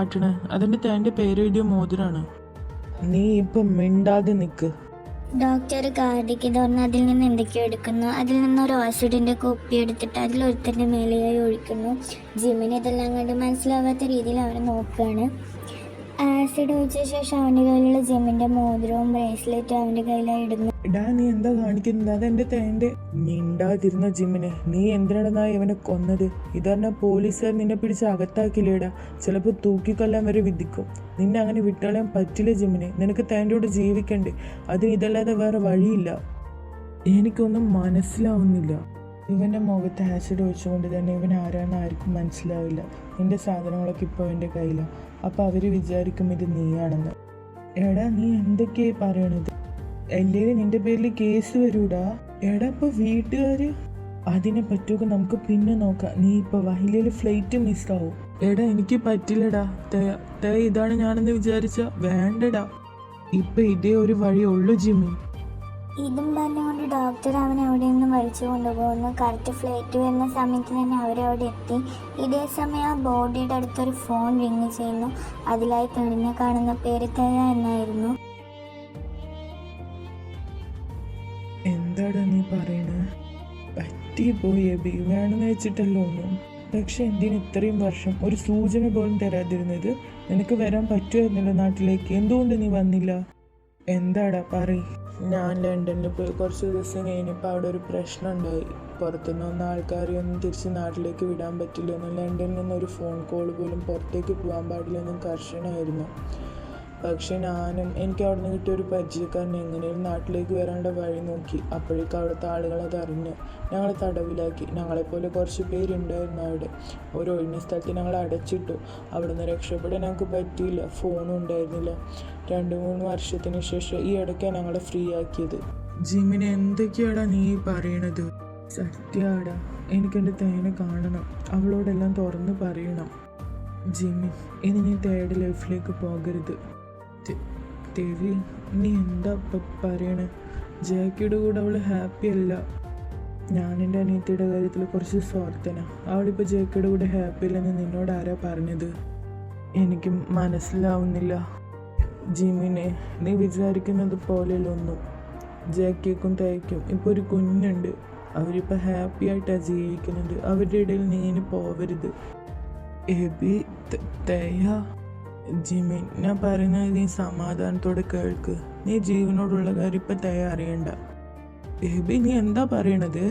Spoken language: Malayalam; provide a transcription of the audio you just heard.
കാട്ടണേ? അതെന്റെ തേൻ്റെ പേരെഴുതിയ മോതിരാണ്. നീ ഇപ്പം മിണ്ടാതെ നിൽക്ക്. ഡോക്ടർ കാർഡിക്ക് തുറന്ന് അതിൽ നിന്ന് എന്തൊക്കെയോ എടുക്കുന്നു. അതിൽ നിന്നൊരു ആസിഡിൻ്റെ കുപ്പി എടുത്തിട്ട് അതിലൊരുത്തൻ്റെ മേലെയായി ഒഴിക്കുന്നു. ജിമ്മിന് ഇതെല്ലാം കണ്ട് മനസ്സിലാവാത്ത രീതിയിൽ അവനെ നോക്കുകയാണ്. ആസിഡ് ഒഴിച്ച ശേഷം അവൻ്റെ കയ്യിലുള്ള ജിമ്മിൻ്റെ മോതിരവും ബ്രേസ്ലെറ്റും അവൻ്റെ കയ്യിലായി ഇടുന്നു. എടാ നീ എന്താ കാണിക്കുന്നത്? അതെന്റെ തേൻ്റെ. മിണ്ടാതിരുന്ന ജിമ്മിനെ. നീ എന്തിനാണ് ഇവനെ കൊന്നത്? ഇതറിഞ്ഞ പോലീസുകാർ നിന്നെ പിടിച്ച് അകത്താക്കില്ലേടാ. ചിലപ്പോൾ തൂക്കിക്കൊല്ലാൻ വരെ വിധിക്കും. നിന്നെ അങ്ങനെ വിട്ടളയാൻ പറ്റില്ല ജിമ്മിനെ. നിനക്ക് തേൻ്റെ ജീവിക്കണ്ടേ? അതിന് ഇതല്ലാതെ വേറെ വഴിയില്ല. എനിക്കൊന്നും മനസ്സിലാവുന്നില്ല. ഇവൻ്റെ മുഖത്ത് ആസിഡ് ഒഴിച്ചുകൊണ്ട് തന്നെ ഇവൻ ആരാണെന്ന് ആർക്കും മനസ്സിലാവില്ല. നിന്റെ സാധനങ്ങളൊക്കെ ഇപ്പോൾ എൻ്റെ കയ്യിലാണ്. അപ്പോൾ അവർ വിചാരിക്കും ഇത് നീയാണെന്ന്. എടാ നീ എന്തൊക്കെയായി പറയണത്? എല്ലാവരും നിന്റെ പേരിൽ കേസ് വരൂടാ. എടാ ഇപ്പോൾ വീട്ടുകാർ അതിനെ പറ്റുമൊക്കെ നമുക്ക് പിന്നെ നോക്കാം. നീ ഇപ്പോൾ വഹിലയിൽ ഫ്ലൈറ്റ് മിസ്സാവും. എടാ എനിക്ക് പറ്റില്ലടാ. ഇതാണ് ഞാനെന്ന് വിചാരിച്ച വേണ്ടടാ. ഇപ്പം ഇതേ ഒരു വഴിയുള്ളൂ ജിമ്മി. ഇതും പറഞ്ഞുകൊണ്ട് ഡോക്ടർ അവനെ അവിടെ നിന്ന് വലിച്ചു കൊണ്ടുപോകുന്നു. കറക്റ്റ് ഫ്ലൈറ്റ് വരുന്ന സമയത്ത് തന്നെ അവരവിടെ എത്തി. ഇതേ സമയം ആ ബോഡിയുടെ അടുത്തൊരു ഫോൺ റിങ് ചെയ്യുന്നു. അതിലായി തെളിഞ്ഞ് കാണുന്ന പേര് തയ്യ എന്നായിരുന്നു. എന്താടാ നീ പറയണേ? പറ്റിപ്പോയി എബി. വേണമെന്ന് വെച്ചിട്ടല്ലോ ഒന്നും. പക്ഷെ എന്തിന് ഇത്രയും വർഷം ഒരു സൂചന പോലും തരാതിരുന്നത്? നിനക്ക് വരാൻ പറ്റുമായിരുന്നല്ലോ നാട്ടിലേക്ക്. എന്തുകൊണ്ട് നീ വന്നില്ല? എന്താടാ പറയ്. ഞാൻ ലണ്ടനിൽ പോയി കുറച്ച് ദിവസം കഴിഞ്ഞപ്പോൾ അവിടെ ഒരു പ്രശ്നം ഉണ്ടായി. പുറത്തുനിന്ന് വന്ന ആൾക്കാരെയൊന്നും തിരിച്ച് നാട്ടിലേക്ക് വിടാൻ പറ്റില്ലെന്നും ലണ്ടനിൽ നിന്നൊരു ഫോൺ കോൾ പോലും പുറത്തേക്ക് പോകാൻ പാടില്ലെന്നും കർശനമായിരുന്നു. പക്ഷെ എനിക്ക് അവിടെ നിന്ന് കിട്ടിയ ഒരു പരിചയക്കാരൻ എങ്ങനെയും നാട്ടിലേക്ക് വരാനുള്ള വഴി നോക്കി. അപ്പോഴേക്കും അവിടുത്തെ ആളുകൾ അതറിഞ്ഞ് ഞങ്ങളെ തടവിലാക്കി. ഞങ്ങളെപ്പോലെ കുറച്ച് പേരുണ്ടായിരുന്നു അവിടെ. ഒരു ഒഴിഞ്ഞ സ്ഥലത്ത് ഞങ്ങൾ അടച്ചിട്ടു. അവിടെ നിന്ന് രക്ഷപ്പെടാൻ ഞങ്ങൾക്ക് പറ്റിയില്ല. ഫോണും ഉണ്ടായിരുന്നില്ല. 2-3 വർഷത്തിന് ശേഷം ഈ ഇടയ്ക്കാണ് ഞങ്ങളെ ഫ്രീ ആക്കിയത്. ജിമ്മിന് എന്തൊക്കെയാടാ നീ പറയണത്? സത്യാടാ, എനിക്കെൻ്റെ തേനെ കാണണം. അവളോടെല്ലാം തുറന്ന് പറയണം. ജിമ്മി, ഇനി നീ തേയുടെ ലൈഫിലേക്ക് പോകരുത്. ദേവി, നീ എന്താ പറയണേ? ജാക്കിയുടെ കൂടെ അവൾ ഹാപ്പി അല്ല. ഞാൻ എൻ്റെ അനിയത്തിയുടെ കാര്യത്തിൽ കുറച്ച് സ്വാർത്ഥനാണ്. അവളിപ്പോൾ ജാക്കിയുടെ കൂടെ ഹാപ്പി അല്ലെന്ന് നിന്നോട് ആരാ പറഞ്ഞത്? എനിക്ക് മനസ്സിലാവുന്നില്ല. ജിമ്മിനെ, നീ വിചാരിക്കുന്നത് പോലെയല്ല ഒന്നും. ജാക്കിക്കും തേക്കും ഇപ്പോൾ ഒരു കുഞ്ഞുണ്ട്. അവരിപ്പോൾ ഹാപ്പി ആയിട്ടാണ് ജീവിക്കുന്നത്. അവരുടെ ഇടയിൽ നീ ഇനി പോവരുത്. എബി, തേയ. ജിമ്മി, ഞാൻ പറയുന്നത് നീ സമാധാനത്തോടെ കേൾക്ക്. നീ ജീവനോടുള്ള കാര്യം ഇപ്പം തയ്യാ അറിയണ്ട. എബി, നീ എന്താ പറയണത്?